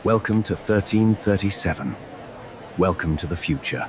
Welcome to 1337. Welcome to the future.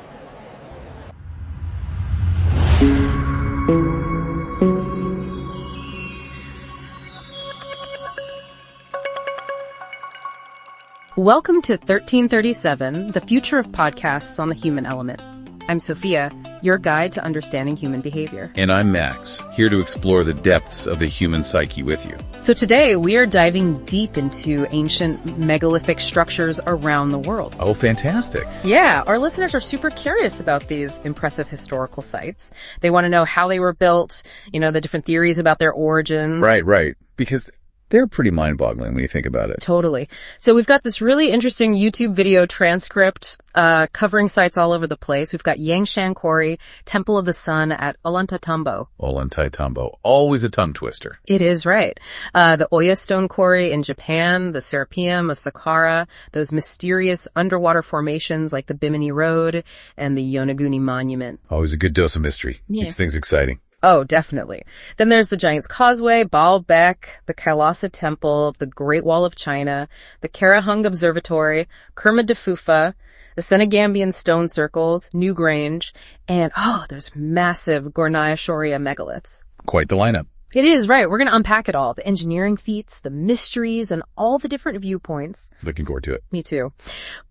Welcome to 1337, the future of podcasts on the human element. I'm Sophia, your guide to understanding human behavior. And I'm Max, here to explore the depths of the human psyche with you. So today we are diving deep into ancient megalithic structures around the world. Oh, fantastic. Yeah, our listeners are super curious about these impressive historical sites. They want to know how they were built, the different theories about their origins. Right. Because they're pretty mind-boggling when you think about it. Totally. So we've got this really interesting YouTube video transcript covering sites all over the place. We've got Yang Shan Quarry, Temple of the Sun at Ollantaytambo. Ollantaytambo. Always a tongue twister. It is, right. The Oya Stone Quarry in Japan, the Serapeum of Saqqara, those mysterious underwater formations like the Bimini Road, and the Yonaguni Monument. Always a good dose of mystery. Yeah. Keeps things exciting. Oh, definitely. Then there's the Giant's Causeway, Baalbek, the Kailasa Temple, the Great Wall of China, the Kahung Observatory, Kerma Defufa, the Senegambian stone circles, Newgrange, and there's massive Gornia megaliths. Quite the lineup. It is, right. We're going to unpack it all. The engineering feats, the mysteries, and all the different viewpoints. Looking forward to it. Me too.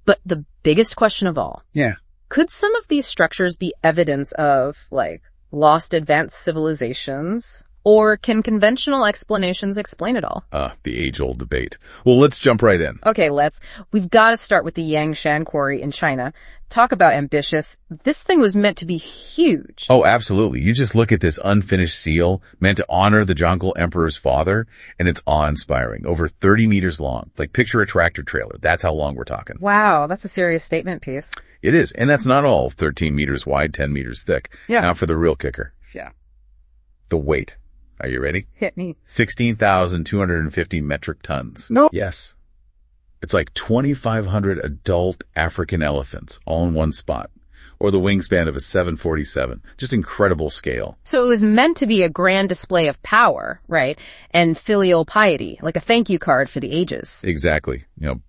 But the biggest question of all. Yeah. Could some of these structures be evidence of, lost advanced civilizations? Or can conventional explanations explain it all? The age-old debate. Well, let's jump right in. Okay, We've got to start with the Yang Shan Quarry in China. Talk about ambitious. This thing was meant to be huge. Oh, absolutely. You just look at this unfinished seal meant to honor the Zhongul Emperor's father, and it's awe-inspiring. Over 30 meters long. Picture a tractor trailer. That's how long we're talking. Wow, that's a serious statement piece. It is. And that's not all 13 meters wide, 10 meters thick. Yeah. Now for the real kicker. Yeah. The weight. Are you ready? Hit me. 16,250 metric tons. No. Yes. It's like 2,500 adult African elephants all in one spot. Or the wingspan of a 747. Just incredible scale. So it was meant to be a grand display of power, right? And filial piety, like a thank you card for the ages. Exactly.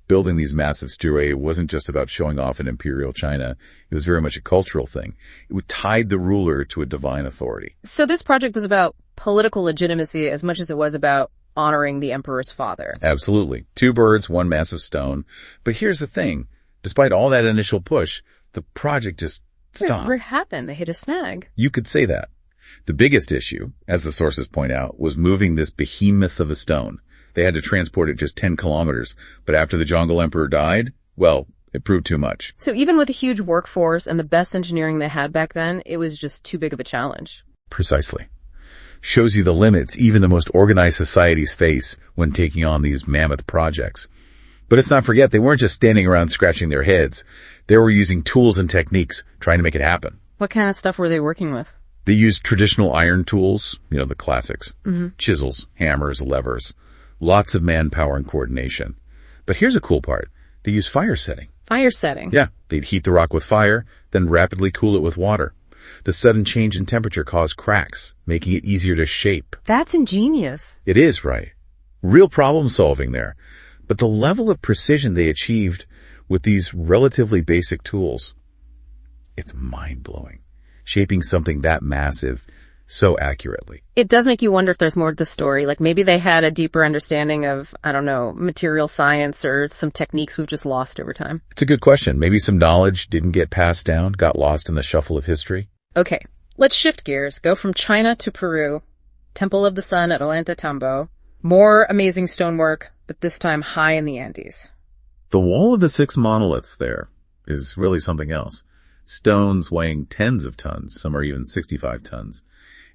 Building these massive stelae wasn't just about showing off in Imperial China. It was very much a cultural thing. It tied the ruler to a divine authority. So this project was about political legitimacy as much as it was about honoring the emperor's father. Absolutely. 2 birds, 1 massive stone. But here's the thing. Despite all that initial push, the project just stopped. What happened? They hit a snag. You could say that. The biggest issue, as the sources point out, was moving this behemoth of a stone. They had to transport it just 10 kilometers. But after the Zhongul Emperor died, it proved too much. So even with a huge workforce and the best engineering they had back then, it was just too big of a challenge. Precisely. Shows you the limits even the most organized societies face when taking on these mammoth projects. But let's not forget, they weren't just standing around scratching their heads. They were using tools and techniques trying to make it happen. What kind of stuff were they working with? They used traditional iron tools, the classics. Mm-hmm. Chisels, hammers, levers. Lots of manpower and coordination. But here's a cool part. They used fire setting. Fire setting? Yeah. They'd heat the rock with fire, then rapidly cool it with water. The sudden change in temperature caused cracks, making it easier to shape. That's ingenious. It is, right? Real problem solving there. But the level of precision they achieved with these relatively basic tools, it's mind-blowing. Shaping something that massive so accurately. It does make you wonder if there's more to the story. Maybe they had a deeper understanding of, material science or some techniques we've just lost over time. It's a good question. Maybe some knowledge didn't get passed down, got lost in the shuffle of history. Okay, let's shift gears. Go from China to Peru. Temple of the Sun at Ollantaytambo. More amazing stonework, but this time high in the Andes. The wall of the 6 monoliths there is really something else. Stones weighing tens of tons, some are even 65 tons.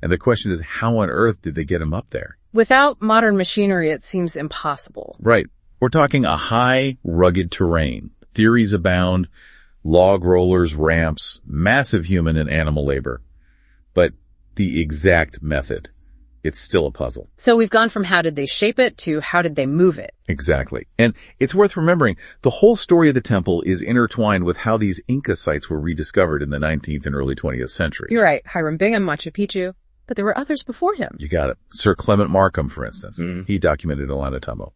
And the question is, how on earth did they get them up there? Without modern machinery, it seems impossible. Right. We're talking a high, rugged terrain. Theories abound, log rollers, ramps, massive human and animal labor. But the exact method, it's still a puzzle. So we've gone from how did they shape it to how did they move it? Exactly. And it's worth remembering, the whole story of the temple is intertwined with how these Inca sites were rediscovered in the 19th and early 20th century. You're right. Hiram Bingham, Machu Picchu. But there were others before him. You got it. Sir Clement Markham, for instance. He documented Ollantaytambo.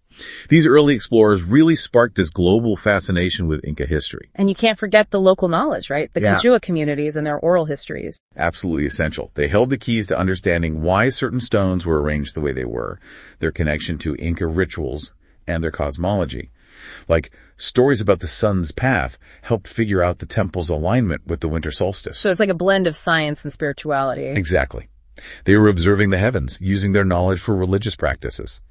These early explorers really sparked this global fascination with Inca history. And you can't forget the local knowledge, right? The Quechua communities and their oral histories. Absolutely essential. They held the keys to understanding why certain stones were arranged the way they were, their connection to Inca rituals, and their cosmology. Like, stories about the sun's path helped figure out the temple's alignment with the winter solstice. So it's like a blend of science and spirituality. Exactly. They were observing the heavens, using their knowledge for religious practices.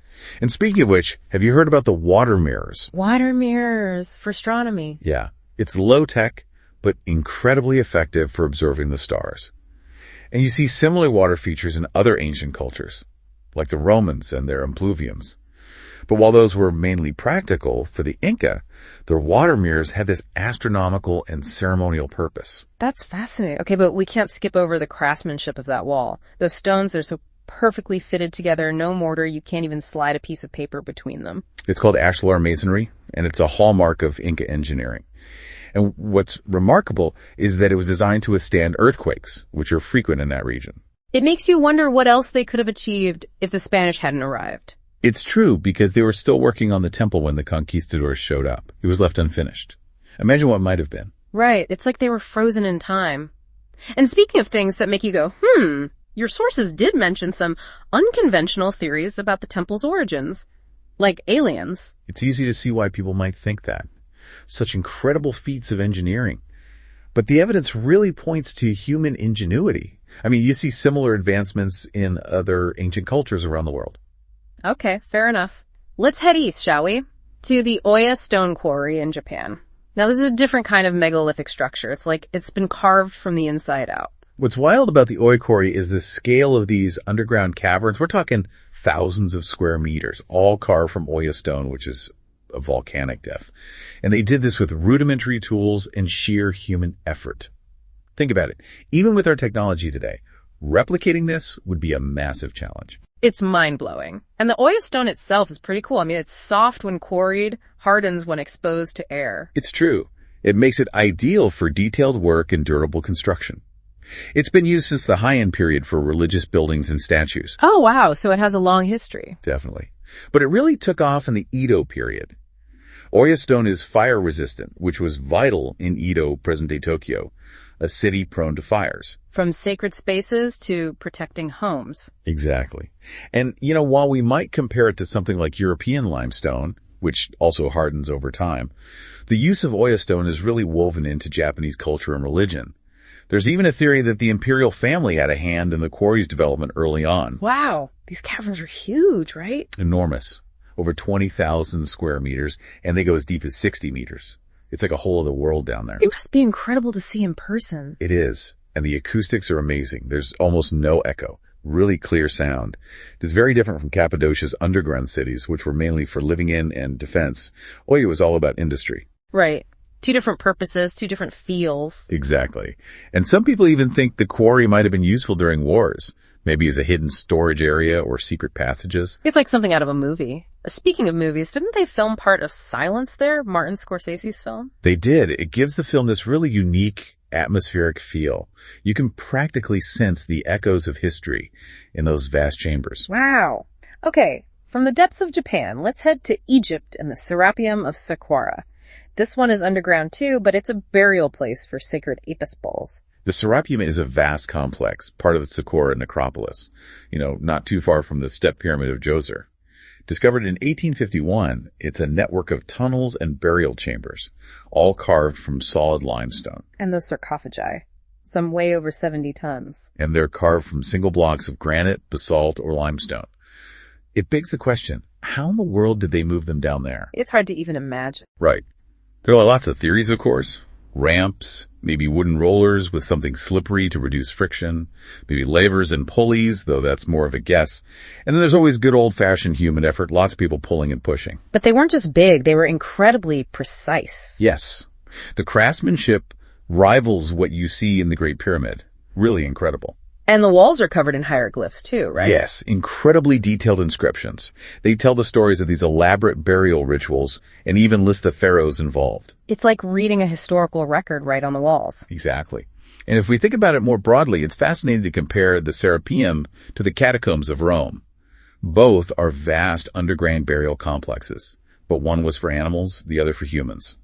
And speaking of which, have you heard about the water mirrors? Water mirrors for astronomy. Yeah. It's low-tech, but incredibly effective for observing the stars. And you see similar water features in other ancient cultures, like the Romans and their impluviums. But while those were mainly practical, for the Inca, their water mirrors had this astronomical and ceremonial purpose. That's fascinating. Okay, but we can't skip over the craftsmanship of that wall. Those stones, they're so perfectly fitted together, no mortar, you can't even slide a piece of paper between them. It's called Ashlar masonry, and it's a hallmark of Inca engineering. And what's remarkable is that it was designed to withstand earthquakes, which are frequent in that region. It makes you wonder what else they could have achieved if the Spanish hadn't arrived. It's true, because they were still working on the temple when the conquistadors showed up. It was left unfinished. Imagine what might have been. Right. It's like they were frozen in time. And speaking of things that make you go, your sources did mention some unconventional theories about the temple's origins. Like aliens. It's easy to see why people might think that. Such incredible feats of engineering. But the evidence really points to human ingenuity. I mean, you see similar advancements in other ancient cultures around the world. Okay, fair enough. Let's head east, shall we? To the Oya Stone Quarry in Japan. Now, this is a different kind of megalithic structure. It's like it's been carved from the inside out. What's wild about the Oya Quarry is the scale of these underground caverns. We're talking thousands of square meters, all carved from Oya stone, which is a volcanic death. And they did this with rudimentary tools and sheer human effort. Think about it. Even with our technology today, replicating this would be a massive challenge. It's mind-blowing. And the Oya stone itself is pretty cool. I mean, it's soft when quarried, hardens when exposed to air. It's true. It makes it ideal for detailed work and durable construction. It's been used since the Heian period for religious buildings and statues. Oh, wow. So it has a long history. Definitely. But it really took off in the Edo period. Oya stone is fire-resistant, which was vital in Edo, present-day Tokyo, a city prone to fires. From sacred spaces to protecting homes. Exactly. And, while we might compare it to something like European limestone, which also hardens over time, the use of Oya stone is really woven into Japanese culture and religion. There's even a theory that the Imperial family had a hand in the quarry's development early on. Wow. These caverns are huge, right? Enormous. Over 20,000 square meters, and they go as deep as 60 meters. It's like a whole other world down there. It must be incredible to see in person. It is. And the acoustics are amazing. There's almost no echo. Really clear sound. It is very different from Cappadocia's underground cities, which were mainly for living in and defense. Oya was all about industry. Right. Two different purposes, two different feels. Exactly. And some people even think the quarry might have been useful during wars, maybe as a hidden storage area or secret passages. It's like something out of a movie. Speaking of movies, didn't they film part of Silence there, Martin Scorsese's film? They did. It gives the film this really unique atmospheric feel. You can practically sense the echoes of history in those vast chambers. Wow. Okay, from the depths of Japan, let's head to Egypt and the Serapeum of Saqqara. This one is underground too, but it's a burial place for sacred Apis bulls. The Serapeum is a vast complex, part of the Saqqara necropolis, not too far from the step pyramid of Djoser. Discovered in 1851, it's a network of tunnels and burial chambers, all carved from solid limestone. And those sarcophagi, some weigh over 70 tons. And they're carved from single blocks of granite, basalt, or limestone. It begs the question, how in the world did they move them down there? It's hard to even imagine. Right. There are lots of theories, of course. Ramps, maybe wooden rollers with something slippery to reduce friction, maybe levers and pulleys, though that's more of a guess. And then there's always good old-fashioned human effort, lots of people pulling and pushing. But they weren't just big, they were incredibly precise. Yes. The craftsmanship rivals what you see in the Great Pyramid. Really incredible. And the walls are covered in hieroglyphs too, right? Yes, incredibly detailed inscriptions. They tell the stories of these elaborate burial rituals and even list the pharaohs involved. It's like reading a historical record right on the walls. Exactly. And if we think about it more broadly, it's fascinating to compare the Serapeum to the catacombs of Rome. Both are vast underground burial complexes, but one was for animals, the other for humans.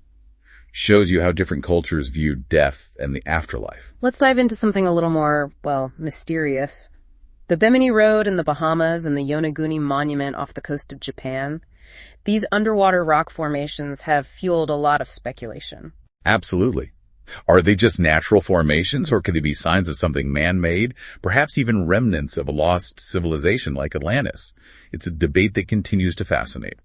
Shows you how different cultures viewed death and the afterlife. Let's dive into something a little more, well, mysterious. The Bimini Road in the Bahamas and the Yonaguni Monument off the coast of Japan. These underwater rock formations have fueled a lot of speculation. Absolutely. Are they just natural formations, or could they be signs of something man-made, perhaps even remnants of a lost civilization like Atlantis? It's a debate that continues to fascinate.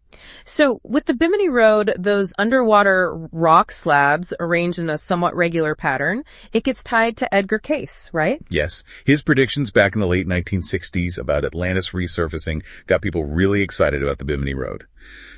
So, with the Bimini Road, those underwater rock slabs arranged in a somewhat regular pattern, it gets tied to Edgar Cayce, right? Yes. His predictions back in the late 1960s about Atlantis resurfacing got people really excited about the Bimini Road.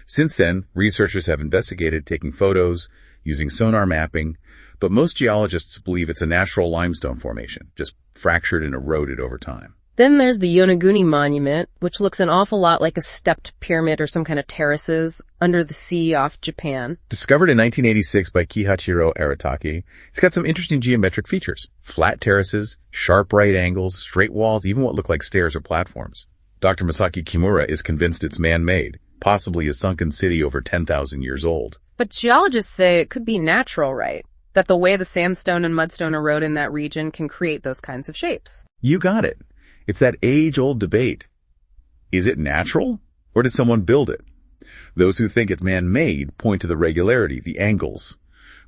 Since then, researchers have investigated, taking photos, using sonar mapping, but most geologists believe it's a natural limestone formation, just fractured and eroded over time. Then there's the Yonaguni Monument, which looks an awful lot like a stepped pyramid or some kind of terraces under the sea off Japan. Discovered in 1986 by Kihachiro Arataki, it's got some interesting geometric features. Flat terraces, sharp right angles, straight walls, even what look like stairs or platforms. Dr. Masaki Kimura is convinced it's man-made, possibly a sunken city over 10,000 years old. But geologists say it could be natural, right? That the way the sandstone and mudstone erode in that region can create those kinds of shapes. You got it. It's that age-old debate. Is it natural, or did someone build it? Those who think it's man-made point to the regularity, the angles.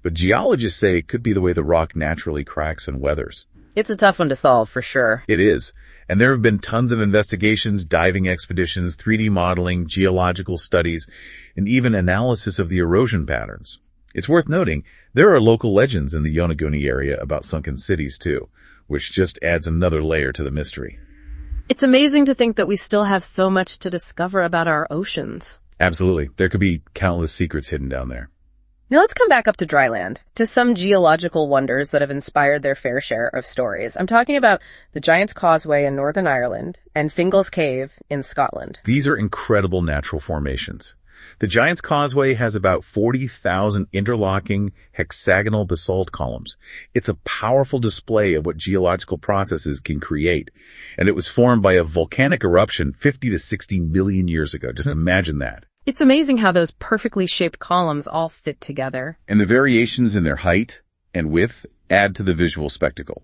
But geologists say it could be the way the rock naturally cracks and weathers. It's a tough one to solve, for sure. It is. And there have been tons of investigations, diving expeditions, 3D modeling, geological studies, and even analysis of the erosion patterns. It's worth noting, there are local legends in the Yonaguni area about sunken cities too, which just adds another layer to the mystery. It's amazing to think that we still have so much to discover about our oceans. Absolutely. There could be countless secrets hidden down there. Now let's come back up to dry land, to some geological wonders that have inspired their fair share of stories. I'm talking about the Giant's Causeway in Northern Ireland and Fingal's Cave in Scotland. These are incredible natural formations. The Giant's Causeway has about 40,000 interlocking hexagonal basalt columns. It's a powerful display of what geological processes can create. And it was formed by a volcanic eruption 50 to 60 million years ago. Just imagine that. It's amazing how those perfectly shaped columns all fit together. And the variations in their height and width add to the visual spectacle.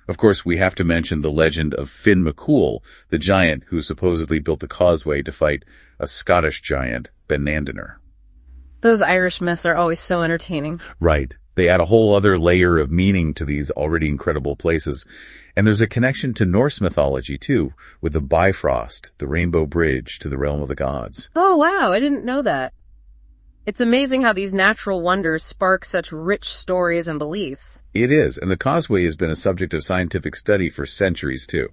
Of course, we have to mention the legend of Finn McCool, the giant who supposedly built the causeway to fight a Scottish giant, Benandiner. Those Irish myths are always so entertaining. Right. They add a whole other layer of meaning to these already incredible places. And there's a connection to Norse mythology, too, with the Bifrost, the Rainbow Bridge to the realm of the gods. Oh, wow. I didn't know that. It's amazing how these natural wonders spark such rich stories and beliefs. It is, and the causeway has been a subject of scientific study for centuries, too.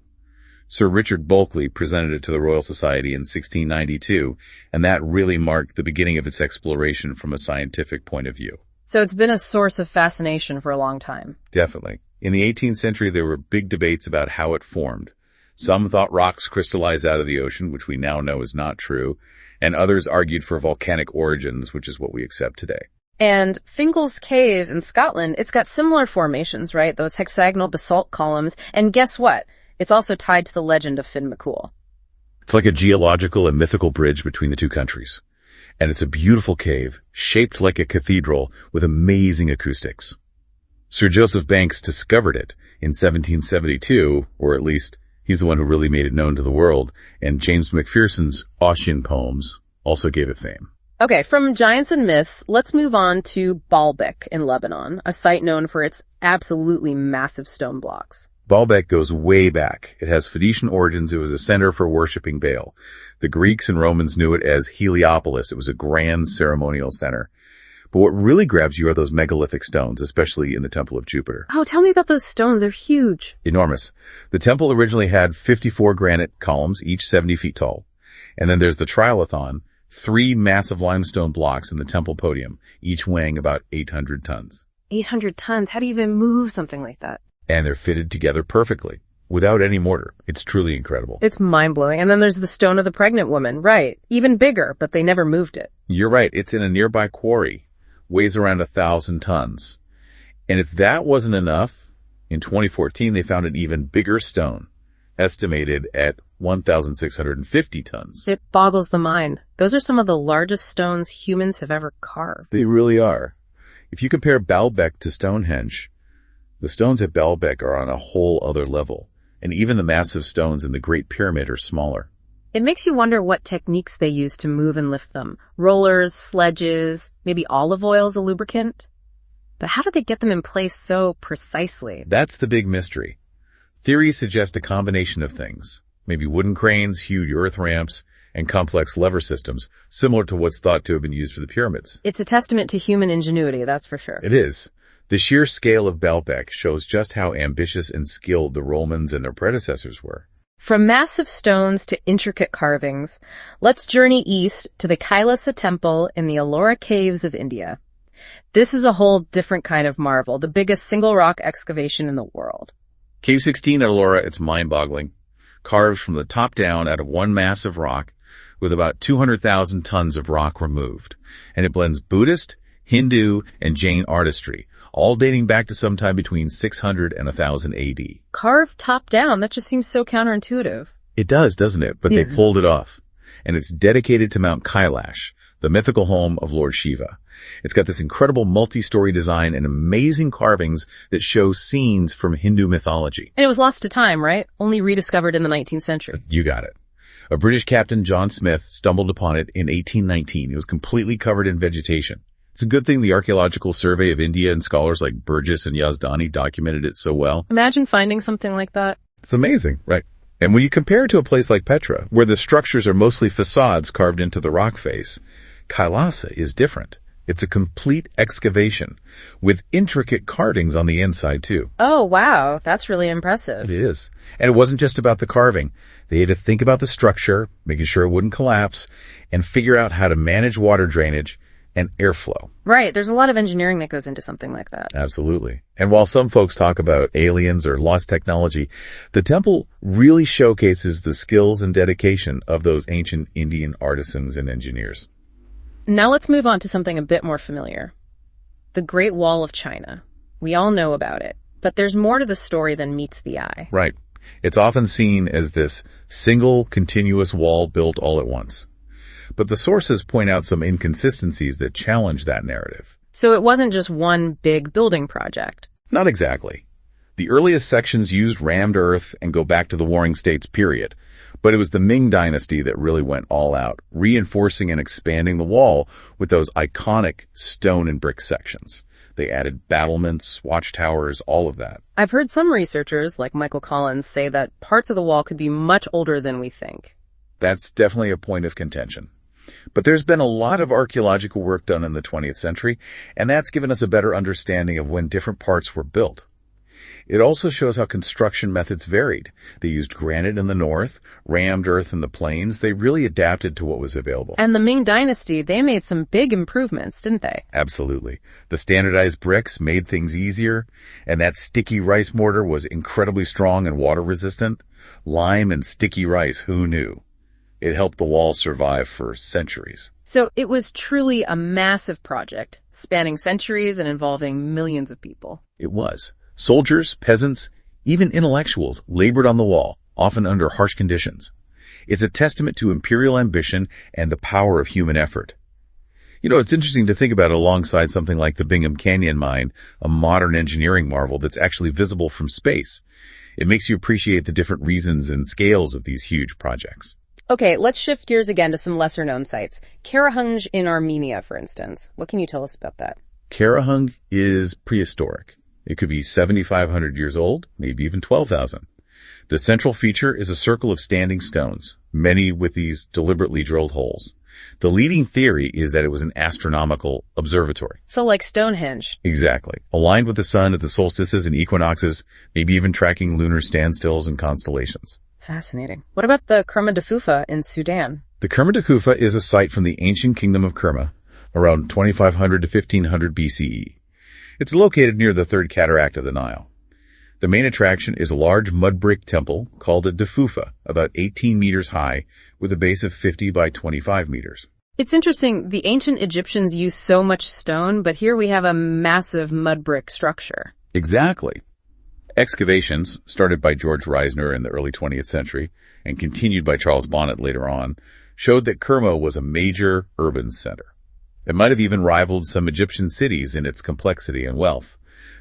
Sir Richard Bulkeley presented it to the Royal Society in 1692, and that really marked the beginning of its exploration from a scientific point of view. So it's been a source of fascination for a long time. Definitely. In the 18th century, there were big debates about how it formed. Some thought rocks crystallized out of the ocean, which we now know is not true, and others argued for volcanic origins, which is what we accept today. And Fingal's Cave in Scotland, it's got similar formations, right? Those hexagonal basalt columns. And guess what? It's also tied to the legend of Finn McCool. It's like a geological and mythical bridge between the two countries. And it's a beautiful cave, shaped like a cathedral with amazing acoustics. Sir Joseph Banks discovered it in 1772, or at least he's the one who really made it known to the world, and James McPherson's Ossian poems also gave it fame. Okay, from giants and myths, let's move on to Baalbek in Lebanon, a site known for its absolutely massive stone blocks. Baalbek goes way back. It has Phoenician origins. It was a center for worshipping Baal. The Greeks and Romans knew it as Heliopolis. It was a grand ceremonial center. But what really grabs you are those megalithic stones, especially in the Temple of Jupiter. Oh, tell me about those stones. They're huge. Enormous. The temple originally had 54 granite columns, each 70 feet tall. And then there's the Trilithon, 3 massive limestone blocks in the temple podium, each weighing about 800 tons. 800 tons? How do you even move something like that? And they're fitted together perfectly, without any mortar. It's truly incredible. It's mind-blowing. And then there's the stone of the pregnant woman. Right. Even bigger, but they never moved it. You're right. It's in a nearby quarry. Weighs around 1,000 tons. And if that wasn't enough, In 2014, they found an even bigger stone, estimated at 1,650 tons. It boggles the mind. Those are some of the largest stones humans have ever carved. They really are. If you compare Baalbek to Stonehenge, the stones at Baalbek are on a whole other level, and even the massive stones in the Great Pyramid are smaller. It makes you wonder what techniques they use to move and lift them. Rollers, sledges, maybe olive oil as a lubricant. But how do they get them in place so precisely? That's the big mystery. Theories suggest a combination of things. Maybe wooden cranes, huge earth ramps, and complex lever systems, similar to what's thought to have been used for the pyramids. It's a testament to human ingenuity, that's for sure. It is. The sheer scale of Baalbek shows just how ambitious and skilled the Romans and their predecessors were. From massive stones to intricate carvings, let's journey east to the Kailasa temple in the Ellora caves of India. This is a whole different kind of marvel, the biggest single rock excavation in the world. Cave 16 at Ellora, it's mind-boggling. Carved from the top down out of one mass of rock with about 200,000 tons of rock removed. And it blends Buddhist, Hindu, and Jain artistry, all dating back to sometime between 600 and 1000 AD. Carved top down, that just seems so counterintuitive. It does, doesn't it? But they pulled it off. And it's dedicated to Mount Kailash, the mythical home of Lord Shiva. It's got this incredible multi-story design and amazing carvings that show scenes from Hindu mythology. And it was lost to time, right? Only rediscovered in the 19th century. You got it. A British captain, John Smith, stumbled upon it in 1819. It was completely covered in vegetation. It's a good thing the Archaeological Survey of India and scholars like Burgess and Yazdani documented it so well. Imagine finding something like that. It's amazing, right? And when you compare it to a place like Petra, where the structures are mostly facades carved into the rock face, Kailasa is different. It's a complete excavation with intricate carvings on the inside too. Oh, wow. That's really impressive. It is. And it wasn't just about the carving. They had to think about the structure, making sure it wouldn't collapse, and figure out how to manage water drainage and airflow. Right. There's a lot of engineering that goes into something like that. Absolutely. And while some folks talk about aliens or lost technology, the temple really showcases the skills and dedication of those ancient Indian artisans and engineers. Now let's move on to something a bit more familiar. The Great Wall of China. We all know about it, but there's more to the story than meets the eye. Right. It's often seen as this single, continuous wall built all at once. But the sources point out some inconsistencies that challenge that narrative. So it wasn't just one big building project. Not exactly. The earliest sections used rammed earth and go back to the Warring States period. But it was the Ming Dynasty that really went all out, reinforcing and expanding the wall with those iconic stone and brick sections. They added battlements, watchtowers, all of that. I've heard some researchers, like Michael Collins, say that parts of the wall could be much older than we think. That's definitely a point of contention. But there's been a lot of archaeological work done in the 20th century, and that's given us a better understanding of when different parts were built. It also shows how construction methods varied. They used granite in the north, rammed earth in the plains. They really adapted to what was available. And the Ming Dynasty, they made some big improvements, didn't they? Absolutely. The standardized bricks made things easier, and that sticky rice mortar was incredibly strong and water resistant. Lime and sticky rice, who knew? It helped the wall survive for centuries. So it was truly a massive project, spanning centuries and involving millions of people. It was. Soldiers, peasants, even intellectuals labored on the wall, often under harsh conditions. It's a testament to imperial ambition and the power of human effort. You know, it's interesting to think about it alongside something like the Bingham Canyon mine, a modern engineering marvel that's actually visible from space. It makes you appreciate the different reasons and scales of these huge projects. Okay, let's shift gears again to some lesser-known sites. Kahung in Armenia, for instance. What can you tell us about that? Kahung is prehistoric. It could be 7,500 years old, maybe even 12,000. The central feature is a circle of standing stones, many with these deliberately drilled holes. The leading theory is that it was an astronomical observatory. So like Stonehenge. Exactly. Aligned with the sun at the solstices and equinoxes, maybe even tracking lunar standstills and constellations. Fascinating. What about the Kerma Defufa in Sudan? The Kerma Defufa is a site from the ancient kingdom of Kerma, around 2500 to 1500 BCE. It's located near the Third Cataract of the Nile. The main attraction is a large mud brick temple called a Defufa, about 18 meters high, with a base of 50 by 25 meters. It's interesting, the ancient Egyptians used so much stone, but here we have a massive mud brick structure. Exactly. Excavations, started by George Reisner in the early 20th century and continued by Charles Bonnet later on, showed that Kerma was a major urban center. It might have even rivaled some Egyptian cities in its complexity and wealth.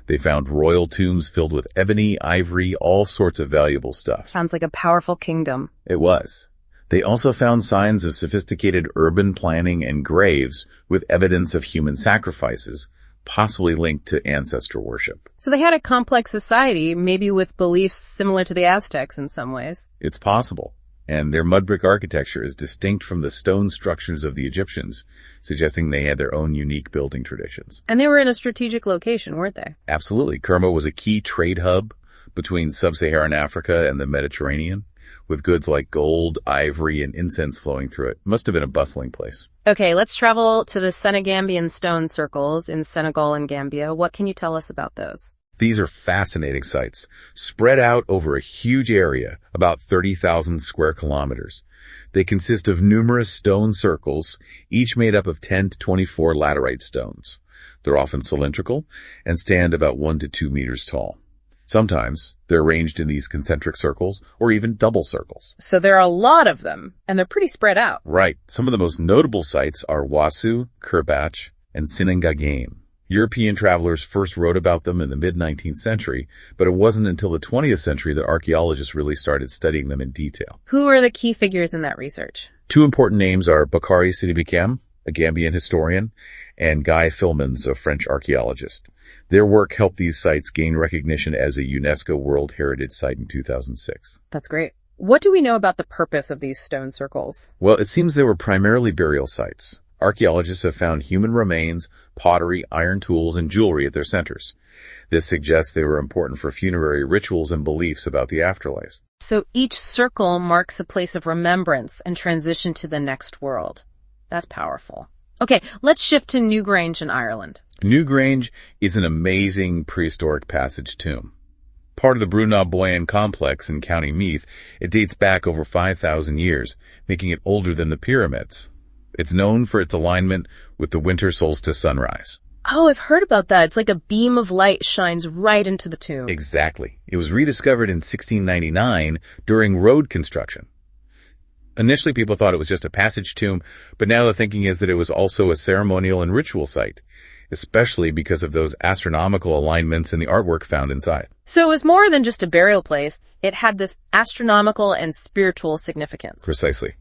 They found royal tombs filled with ebony, ivory, all sorts of valuable stuff. Sounds like a powerful kingdom. It was. They also found signs of sophisticated urban planning and graves with evidence of human sacrifices, possibly linked to ancestor worship. So they had a complex society, maybe with beliefs similar to the Aztecs in some ways. It's possible. And their mud brick architecture is distinct from the stone structures of the Egyptians, suggesting they had their own unique building traditions. And they were in a strategic location, weren't they? Absolutely. Kerma was a key trade hub between sub-Saharan Africa and the Mediterranean, with goods like gold, ivory, and incense flowing through it. Must have been a bustling place. Okay, let's travel to the Senegambian stone circles in Senegal and Gambia. What can you tell us about those? These are fascinating sites, spread out over a huge area, about 30,000 square kilometers. They consist of numerous stone circles, each made up of 10 to 24 laterite stones. They're often cylindrical and stand about 1 to 2 meters tall. Sometimes they're arranged in these concentric circles or even double circles. So there are a lot of them, and they're pretty spread out. Right. Some of the most notable sites are Wasu, Kerbach, and Senegambian. European travelers first wrote about them in the mid-19th century, but it wasn't until the 20th century that archaeologists really started studying them in detail. Who are the key figures in that research? Two important names are Bakary Sidibikam, a Gambian historian, and Guy Filmans, a French archaeologist. Their work helped these sites gain recognition as a UNESCO World Heritage Site in 2006. That's great. What do we know about the purpose of these stone circles? Well, it seems they were primarily burial sites. Archaeologists have found human remains, pottery, iron tools, and jewelry at their centers. This suggests they were important for funerary rituals and beliefs about the afterlife. So each circle marks a place of remembrance and transition to the next world. That's powerful. Okay, let's shift to Newgrange in Ireland. Newgrange is an amazing prehistoric passage tomb. Part of the Brúna Boyan complex in County Meath, it dates back over 5,000 years, making it older than the pyramids. It's known for its alignment with the winter solstice sunrise. Oh, I've heard about that. It's like a beam of light shines right into the tomb. Exactly. It was rediscovered in 1699 during road construction. Initially, people thought it was just a passage tomb, but now the thinking is that it was also a ceremonial and ritual site, especially because of those astronomical alignments in the artwork found inside. So it was more than just a burial place. It had this astronomical and spiritual significance. Precisely.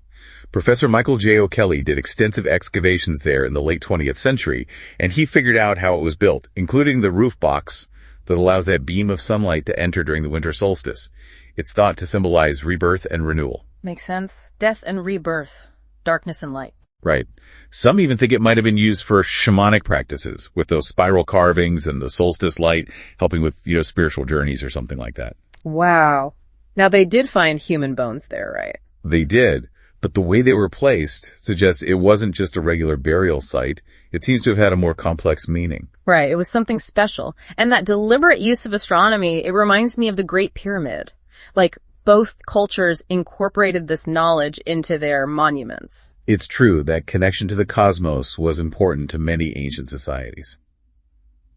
Professor Michael J. O'Kelly did extensive excavations there in the late 20th century, and he figured out how it was built, including the roof box that allows that beam of sunlight to enter during the winter solstice. It's thought to symbolize rebirth and renewal. Makes sense. Death and rebirth. Darkness and light. Right. Some even think it might have been used for shamanic practices, with those spiral carvings and the solstice light helping with, spiritual journeys or something like that. Wow. Now they did find human bones there, right? They did. But the way they were placed suggests it wasn't just a regular burial site. It seems to have had a more complex meaning. Right, it was something special. And that deliberate use of astronomy, it reminds me of the Great Pyramid. Like, both cultures incorporated this knowledge into their monuments. It's true that connection to the cosmos was important to many ancient societies.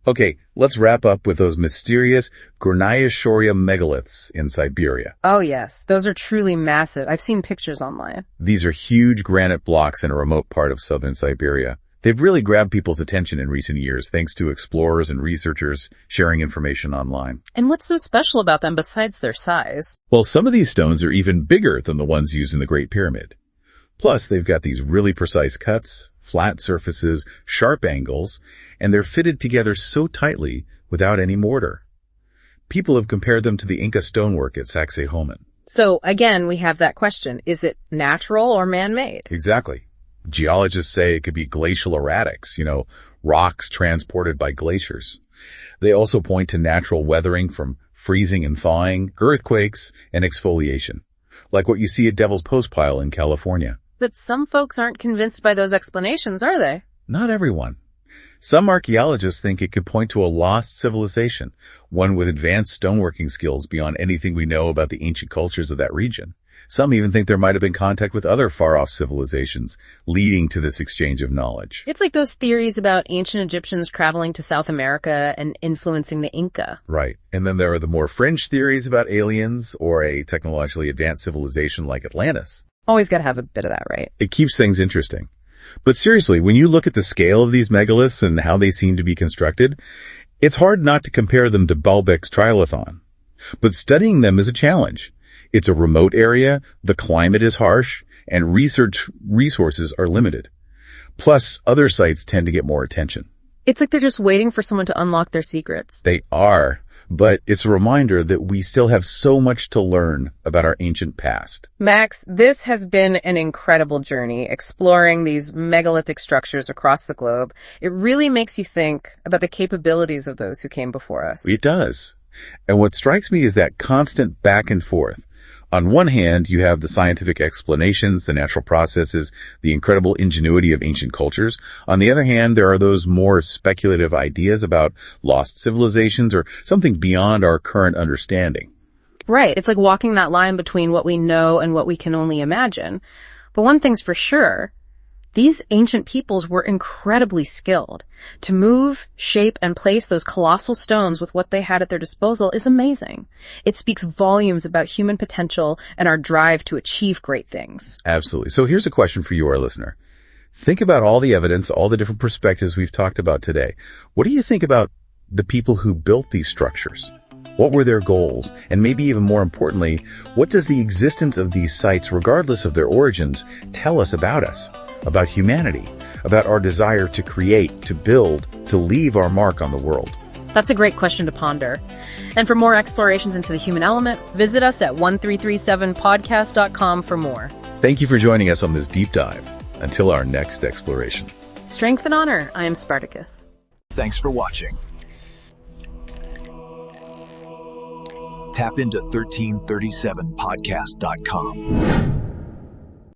Okay, let's wrap up with those mysterious Gornia megaliths in Siberia. Oh yes, those are truly massive. I've seen pictures online. These are huge granite blocks in a remote part of southern Siberia. They've really grabbed people's attention in recent years thanks to explorers and researchers sharing information online. And what's so special about them besides their size? Well, some of these stones are even bigger than the ones used in the Great Pyramid. Plus, they've got these really precise cuts, flat surfaces, sharp angles, and they're fitted together so tightly without any mortar. People have compared them to the Inca stonework at Saqqara. So, again, we have that question. Is it natural or man-made? Exactly. Geologists say it could be glacial erratics, rocks transported by glaciers. They also point to natural weathering from freezing and thawing, earthquakes, and exfoliation, like what you see at Devil's Postpile in California. But some folks aren't convinced by those explanations, are they? Not everyone. Some archaeologists think it could point to a lost civilization, one with advanced stoneworking skills beyond anything we know about the ancient cultures of that region. Some even think there might have been contact with other far-off civilizations, leading to this exchange of knowledge. It's like those theories about ancient Egyptians traveling to South America and influencing the Inca. Right. And then there are the more fringe theories about aliens or a technologically advanced civilization like Atlantis. Always got to have a bit of that, right? It keeps things interesting. But seriously, when you look at the scale of these megaliths and how they seem to be constructed, it's hard not to compare them to Baalbek's trilithon. But studying them is a challenge. It's a remote area, the climate is harsh, and research resources are limited. Plus, other sites tend to get more attention. It's like they're just waiting for someone to unlock their secrets. They are, but it's a reminder that we still have so much to learn about our ancient past. Max, this has been an incredible journey exploring these megalithic structures across the globe. It really makes you think about the capabilities of those who came before us. It does. And what strikes me is that constant back and forth. On one hand, you have the scientific explanations, the natural processes, the incredible ingenuity of ancient cultures. On the other hand, there are those more speculative ideas about lost civilizations or something beyond our current understanding. Right. It's like walking that line between what we know and what we can only imagine. But one thing's for sure, these ancient peoples were incredibly skilled. To move, shape, and place those colossal stones with what they had at their disposal is amazing. It speaks volumes about human potential and our drive to achieve great things. Absolutely. So here's a question for you, our listener. Think about all the evidence, all the different perspectives we've talked about today. What do you think about the people who built these structures? What were their goals? And maybe even more importantly, what does the existence of these sites, regardless of their origins, tell us, about humanity, about our desire to create, to build, to leave our mark on the world? That's a great question to ponder. And for more explorations into the human element, visit us at 1337podcast.com for more. Thank you for joining us on this deep dive. Until our next exploration. Strength and honor. I am Spartacus. Thanks for watching. Tap into 1337podcast.com.